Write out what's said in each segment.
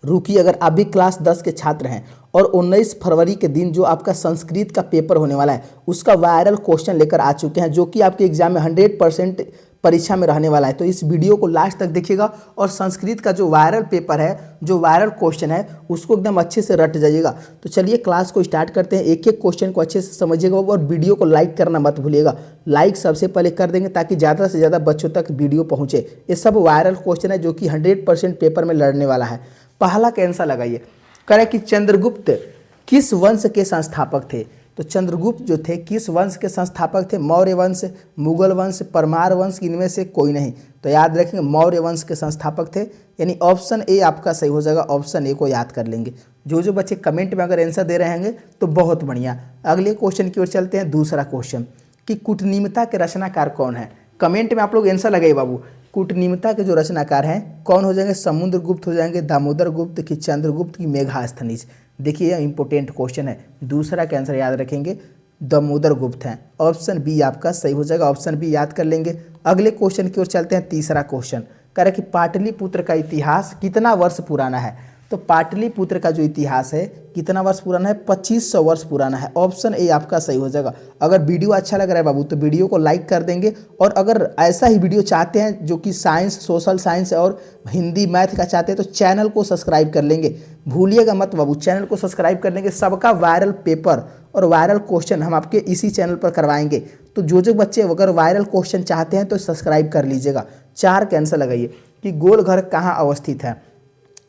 रुकिए, अगर आप भी क्लास 10 के छात्र हैं और 19 फरवरी के दिन जो आपका संस्कृत का पेपर होने वाला है उसका वायरल क्वेश्चन लेकर आ चुके हैं, जो कि आपके एग्जाम में 100% परीक्षा में रहने वाला है। तो इस वीडियो को लास्ट तक देखिएगा और संस्कृत का जो वायरल पेपर है, जो वायरल क्वेश्चन है, उसको एकदम अच्छे से रट जाइएगा। तो चलिए क्लास को स्टार्ट करते हैं। एक एक क्वेश्चन को अच्छे से समझिएगा और वीडियो को लाइक करना मत भूलिएगा। लाइक सबसे पहले कर देंगे ताकि ज़्यादा से ज़्यादा बच्चों तक वीडियो पहुँचे। ये सब वायरल क्वेश्चन है जो कि 100% पेपर में लड़ने वाला है। पहला का आंसर लगाइए। कह रहा है कि चंद्रगुप्त किस वंश के संस्थापक थे। तो चंद्रगुप्त जो थे किस वंश के संस्थापक थे? मौर्य वंश, मुगल वंश, परमार वंश, इनमें से कोई नहीं। तो याद रखेंगे मौर्य वंश के संस्थापक थे, यानी ऑप्शन ए आपका सही हो जाएगा। ऑप्शन ए को याद कर लेंगे। जो बच्चे कमेंट में अगर आंसर दे रहे हैं तो बहुत बढ़िया। अगले क्वेश्चन की ओर चलते हैं। दूसरा क्वेश्चन कि कूटनीमता के रचनाकार कौन है? कमेंट में आप लोग आंसर लगाइए बाबू। कूटनीमता के जो रचनाकार हैं कौन हो जाएंगे? समुद्रगुप्त हो जाएंगे, दामोदर गुप्त की, चंद्रगुप्त की, मेघास्थनीज। देखिए यह इंपॉर्टेंट क्वेश्चन है। दूसरा का आंसर याद रखेंगे दामोदर गुप्त हैं। ऑप्शन बी आपका सही हो जाएगा। ऑप्शन बी याद कर लेंगे। अगले क्वेश्चन की ओर चलते हैं। तीसरा क्वेश्चन कह रहा है कि पाटलिपुत्र का इतिहास कितना वर्ष पुराना है? तो पाटलिपुत्र का जो इतिहास है कितना वर्ष पुराना है? 2500 वर्ष पुराना है। ऑप्शन ए आपका सही हो जाएगा। अगर वीडियो अच्छा लग रहा है बाबू तो वीडियो को लाइक कर देंगे, और अगर ऐसा ही वीडियो चाहते हैं जो कि साइंस, सोशल साइंस और हिंदी मैथ का चाहते हैं तो चैनल को सब्सक्राइब कर लेंगे। भूलिएगा मत बाबू, चैनल को सब्सक्राइब कर लेंगे। सबका वायरल पेपर और वायरल क्वेश्चन हम आपके इसी चैनल पर करवाएंगे। तो जो बच्चे अगर वायरल क्वेश्चन चाहते हैं तो सब्सक्राइब कर लीजिएगा। 4 का आंसर लगाइए कि गोलघर कहाँ अवस्थित है?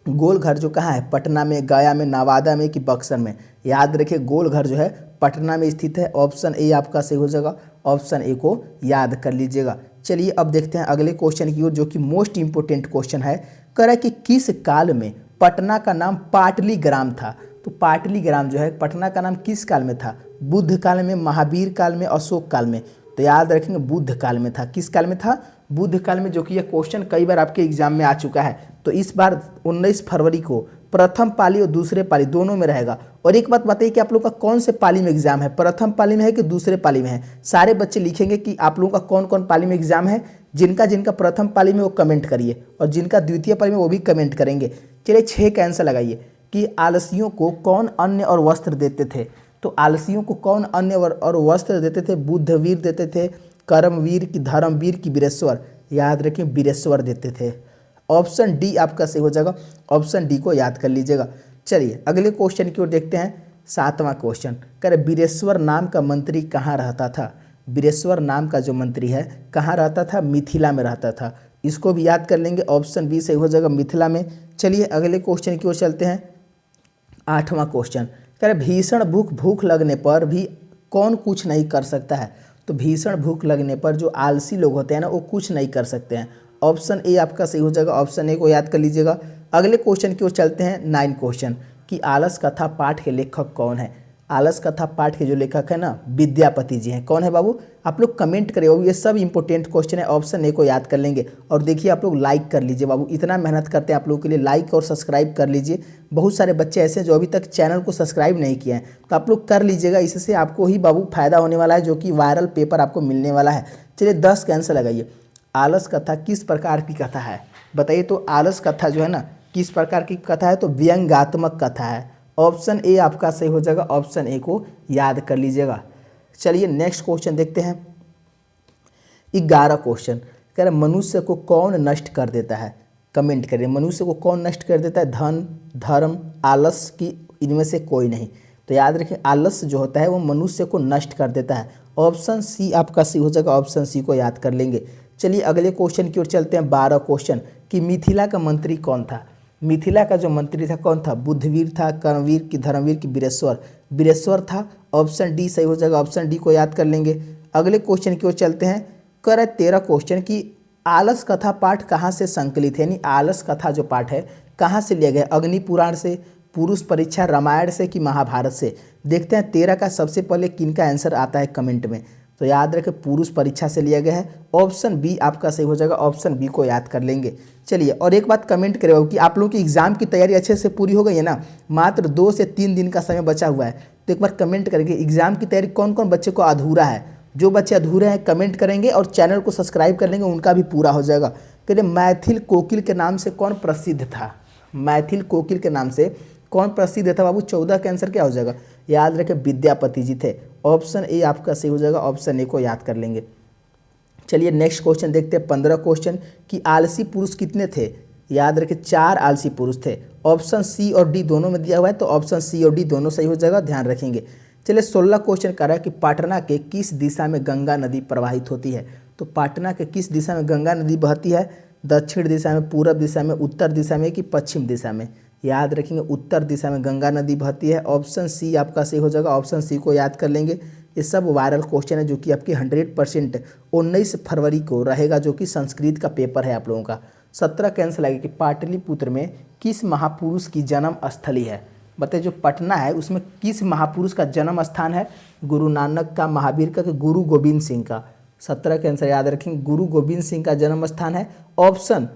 गोलघर जो कहाँ है? पटना में, गया में, नवादा में कि बक्सर में? याद रखिए गोलघर जो है पटना में स्थित है। ऑप्शन ए आपका सही हो जाएगा। ऑप्शन ए को याद कर लीजिएगा। चलिए अब देखते हैं अगले क्वेश्चन की ओर, जो कि मोस्ट इंपोर्टेंट क्वेश्चन है। कह रहा है कि किस काल में पटना का नाम पाटलीग्राम था? तो पाटलीग्राम जो है पटना का नाम किस काल में था? बुद्ध काल में, महावीर काल में, अशोक काल में? तो याद रखेंगे बुद्ध काल में था। किस काल में था? बुद्ध काल में, जो कि यह क्वेश्चन कई बार आपके एग्जाम में आ चुका है। तो इस बार 19 फरवरी को प्रथम पाली और दूसरे पाली दोनों में रहेगा। और एक बात बताइए कि आप लोग का कौन से पाली में एग्जाम है? प्रथम पाली में है कि दूसरे पाली में है? सारे बच्चे लिखेंगे कि आप लोगों का कौन कौन पाली में एग्जाम है। जिनका जिनका प्रथम पाली में वो कमेंट करिए, और जिनका द्वितीय पाली में वो भी कमेंट करेंगे। चलिए 6 का आंसर लगाइए कि आलसियों को कौन अन्न और वस्त्र देते थे? तो आलसियों को कौन अन्न और वस्त्र देते थे? बुद्धवीर देते थे, कर्मवीर की, धर्मवीर की, वीरेश्वर? याद रखिए वीरेश्वर देते थे। ऑप्शन डी आपका सही हो जाएगा। ऑप्शन डी को याद कर लीजिएगा। चलिए अगले क्वेश्चन की ओर देखते हैं। 7वां क्वेश्चन कह रहे वीरेश्वर नाम का मंत्री कहाँ रहता था? वीरेश्वर नाम का जो मंत्री है कहाँ रहता था? मिथिला में रहता था। इसको भी याद कर लेंगे। ऑप्शन बी सही हो जाएगा, मिथिला में। चलिए अगले क्वेश्चन की ओर चलते हैं। 8वां क्वेश्चन कह रहे भीषण भूख लगने पर भी कौन कुछ नहीं कर सकता है? तो भीषण भूख लगने पर जो आलसी लोग होते हैं ना वो कुछ नहीं कर सकते हैं। ऑप्शन ए आपका सही हो जाएगा। ऑप्शन ए को याद कर लीजिएगा। अगले क्वेश्चन की ओर चलते हैं। 9 क्वेश्चन कि आलस कथा पाठ के लेखक कौन है? आलस कथा पाठ के जो लेखक है ना विद्यापति जी हैं। कौन है बाबू? आप लोग कमेंट करिए बाबू। ये सब इंपॉर्टेंट क्वेश्चन है। ऑप्शन ए को याद कर लेंगे। और देखिए आप लोग लाइक कर लीजिए बाबू, इतना मेहनत करते हैं आप लोगों के लिए। लाइक और सब्सक्राइब कर लीजिए। बहुत सारे बच्चे ऐसे हैं जो अभी तक चैनल को सब्सक्राइब नहीं किए हैं, तो आप लोग कर लीजिएगा। इससे आपको ही बाबू फायदा होने वाला है, जो कि वायरल पेपर आपको मिलने वाला है। चलिए 10 का आंसर लगाइए। आलस कथा किस प्रकार की कथा है? बताइए। तो आलस कथा जो है ना किस प्रकार की कथा है? तो व्यंग्यात्मक कथा है। ऑप्शन ए आपका सही हो जाएगा। ऑप्शन ए को याद कर लीजिएगा। चलिए नेक्स्ट क्वेश्चन देखते हैं। 11 क्वेश्चन कह रहे मनुष्य को कौन नष्ट कर देता है? कमेंट करिए। मनुष्य को कौन नष्ट कर देता है? धन, धर्म, आलस की, इनमें से कोई नहीं? तो याद रखें आलस जो होता है वो मनुष्य को नष्ट कर देता है। ऑप्शन सी आपका सही हो जाएगा। ऑप्शन सी को याद कर लेंगे। चलिए अगले क्वेश्चन की ओर चलते हैं। 12 क्वेश्चन कि मिथिला का मंत्री कौन था? मिथिला का जो मंत्री था कौन था? बुद्धवीर था, कर्मवीर की, धर्मवीर की, वीरेश्वर? वीरेश्वर था। ऑप्शन डी सही हो जाएगा। ऑप्शन डी को याद कर लेंगे। अगले क्वेश्चन की ओर चलते हैं। कह रहा है 13 क्वेश्चन की आलस कथा पाठ कहाँ से संकलित है? यानी आलस कथा जो पाठ है कहाँ से लिया गया? अग्नि पुराण से, पुरुष परीक्षा, रामायण से कि महाभारत से? देखते हैं 13 का सबसे पहले किनका आंसर आता है कमेंट में। तो याद रखें पुरुष परीक्षा से लिया गया है। ऑप्शन बी आपका सही हो जाएगा। ऑप्शन बी को याद कर लेंगे। चलिए और एक बात कमेंट करेगा कि आप लोगों की एग्जाम की तैयारी अच्छे से पूरी हो गई है ना? मात्र 2 से 3 दिन का समय बचा हुआ है। तो एक बार कमेंट करेंगे एग्जाम की तैयारी कौन कौन बच्चे को अधूरा है। जो बच्चे अधूरे हैं कमेंट करेंगे और चैनल को सब्सक्राइब कर लेंगे, उनका भी पूरा हो जाएगा। चलिए मैथिल कोकिल के नाम से कौन प्रसिद्ध था? मैथिल कोकिल के नाम से कौन प्रसिद्ध था बाबू? 14 का आंसर क्या हो जाएगा? याद रखें, विद्यापति जी थे। ऑप्शन ए आपका सही हो जाएगा, ऑप्शन ए को याद कर लेंगे। चलिए नेक्स्ट क्वेश्चन देखते हैं, 15 क्वेश्चन कि आलसी पुरुष कितने थे? याद रखें 4 आलसी पुरुष थे। ऑप्शन सी और डी दोनों में दिया हुआ है, तो ऑप्शन सी और डी दोनों सही हो जाएगा, ध्यान रखेंगे। चलिए 16 क्वेश्चन कह रहा है कि पटना के किस दिशा में गंगा नदी प्रवाहित होती है? तो पटना के किस दिशा में गंगा नदी बहती है? दक्षिण दिशा में, पूरब दिशा में, उत्तर दिशा में कि पश्चिम दिशा में? याद रखेंगे उत्तर दिशा में गंगा नदी बहती है। ऑप्शन सी आपका सही हो जाएगा, ऑप्शन सी को याद कर लेंगे। ये सब वायरल क्वेश्चन है जो कि आपकी 100% 19 फरवरी को रहेगा, जो कि संस्कृत का पेपर है आप लोगों का। 17 कैंसिल आएगा कि पाटलिपुत्र में किस महापुरुष की जन्म स्थली है? बताइए, जो पटना है उसमें किस महापुरुष का जन्म स्थान है? गुरु नानक का, महावीर का, कि गुरु गोविंद सिंह का? 17 का आंसर याद रखेंगे, गुरु गोविंद सिंह का जन्म स्थान है। ऑप्शन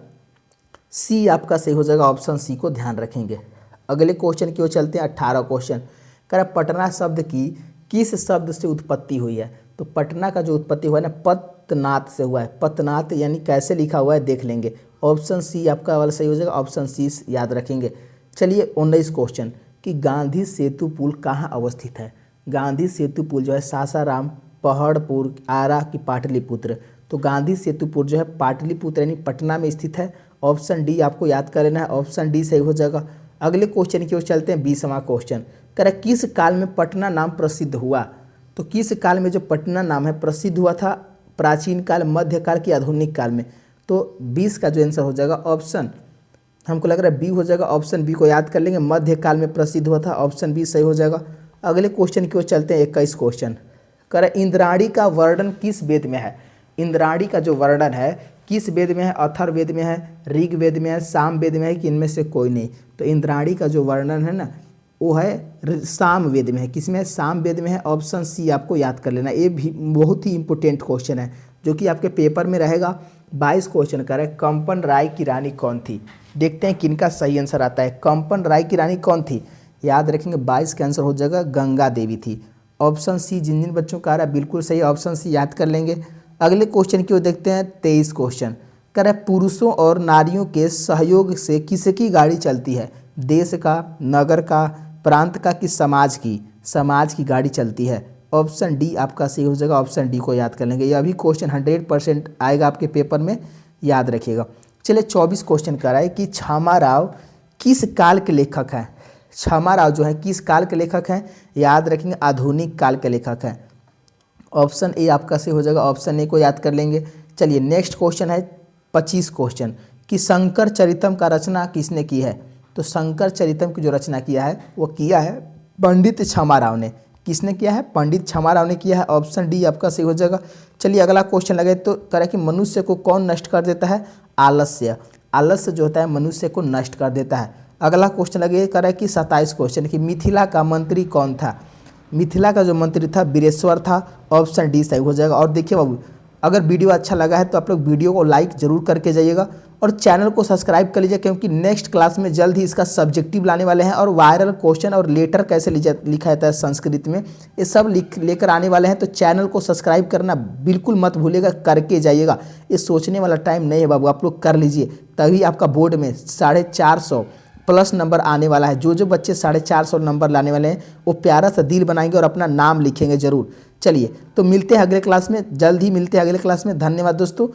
सी आपका सही हो जाएगा, ऑप्शन सी को ध्यान रखेंगे। अगले क्वेश्चन की ओर चलते हैं, 18 क्वेश्चन कह रहा है पटना शब्द की किस शब्द से उत्पत्ति हुई है? तो पटना का जो उत्पत्ति हुआ है ना, पतनाथ से हुआ है। पतनाथ यानी कैसे लिखा हुआ है देख लेंगे। ऑप्शन सी आपका वाला सही हो जाएगा, ऑप्शन सी याद रखेंगे। चलिए 19 क्वेश्चन कि गांधी सेतु पुल कहाँ अवस्थित है? गांधी सेतु पुल जो है सासाराम, पहाड़पुर, आरा की पाटलिपुत्र? तो गांधी सेतु पुल जो है पाटलिपुत्र यानी पटना में स्थित है। ऑप्शन डी आपको याद कर लेना है, ऑप्शन डी सही हो जाएगा। अगले क्वेश्चन की ओर चलते हैं, 20वां क्वेश्चन कह रहा है किस काल में पटना नाम प्रसिद्ध हुआ? तो किस काल में जो पटना नाम है प्रसिद्ध हुआ था? प्राचीन काल, मध्यकाल की आधुनिक काल में? तो 20 का जो आंसर हो जाएगा ऑप्शन, हमको लग रहा है बी हो जाएगा, ऑप्शन बी को याद कर लेंगे। मध्यकाल में प्रसिद्ध हुआ था, ऑप्शन बी सही हो जाएगा। अगले क्वेश्चन की ओर चलते हैं, 21 क्वेश्चन कह रहा है इंद्राणी का वर्णन किस वेद में है? इंद्राणी का जो वर्णन है किस वेद में है? अथर्ववेद में है, ऋग वेद में है, साम वेद में है कि इनमें से कोई नहीं? तो इंद्राणी का जो वर्णन है ना वो है साम वेद में है। किसमें है? साम वेद में है। ऑप्शन सी आपको याद कर लेना। ये भी बहुत ही इंपॉर्टेंट क्वेश्चन है जो कि आपके पेपर में रहेगा। 22 क्वेश्चन कर रहे हैं कंपन राय की रानी कौन थी? देखते हैं किनका सही आंसर आता है। कंपन राय की रानी कौन थी? याद रखेंगे 22 का आंसर हो जाएगा गंगा देवी थी। ऑप्शन सी जिन जिन बच्चों का आ रहा है बिल्कुल सही, ऑप्शन सी याद कर लेंगे। अगले क्वेश्चन की ओर देखते हैं, 23 क्वेश्चन कह रहा है पुरुषों और नारियों के सहयोग से किसकी गाड़ी चलती है? देश का, नगर का, प्रांत का कि समाज की? समाज की गाड़ी चलती है। ऑप्शन डी आपका सही हो जाएगा, ऑप्शन डी को याद कर लेंगे। यह भी क्वेश्चन 100% आएगा आपके पेपर में, याद रखिएगा। चलिए 24 क्वेश्चन कर रहा है कि क्षमा राव किस काल के लेखक हैं? क्षमा राव जो है किस काल के लेखक हैं? याद रखेंगे आधुनिक काल के लेखक हैं। ऑप्शन ए आपका सही हो जाएगा, ऑप्शन ए को याद कर लेंगे। चलिए नेक्स्ट क्वेश्चन है 25 क्वेश्चन कि शंकर चरितम का रचना किसने की है? तो शंकर चरितम की जो रचना किया है वो किया है पंडित क्षमा राव ने। किसने किया है? पंडित क्षमा राव ने किया है। ऑप्शन डी आपका सही हो जाएगा। चलिए अगला क्वेश्चन लगे तो कह कि मनुष्य को कौन नष्ट कर देता है? आलस्य। आलस्य जो होता है मनुष्य को नष्ट कर देता है। अगला क्वेश्चन लगे कह रहा है कि 27 क्वेश्चन कि मिथिला का मंत्री कौन था? मिथिला का जो मंत्री था वीरेश्वर था। ऑप्शन डी सही हो जाएगा। और देखिए बाबू, अगर वीडियो अच्छा लगा है तो आप लोग वीडियो को लाइक जरूर करके जाइएगा और चैनल को सब्सक्राइब कर लीजिए, क्योंकि नेक्स्ट क्लास में जल्द ही इसका सब्जेक्टिव लाने वाले हैं और वायरल क्वेश्चन और लेटर कैसे लिखा जाता है संस्कृत में, ये सब लेकर आने वाले हैं। तो चैनल को सब्सक्राइब करना बिल्कुल मत भूलिएगा, करके जाइएगा। ये सोचने वाला टाइम नहीं है बाबू, आप लोग कर लीजिए, तभी आपका बोर्ड में 450 प्लस नंबर आने वाला है। जो बच्चे 450 नंबर लाने वाले हैं वो प्यारा सा दिल बनाएंगे और अपना नाम लिखेंगे जरूर। चलिए तो मिलते हैं अगले क्लास में, जल्द ही मिलते हैं अगले क्लास में। धन्यवाद दोस्तों।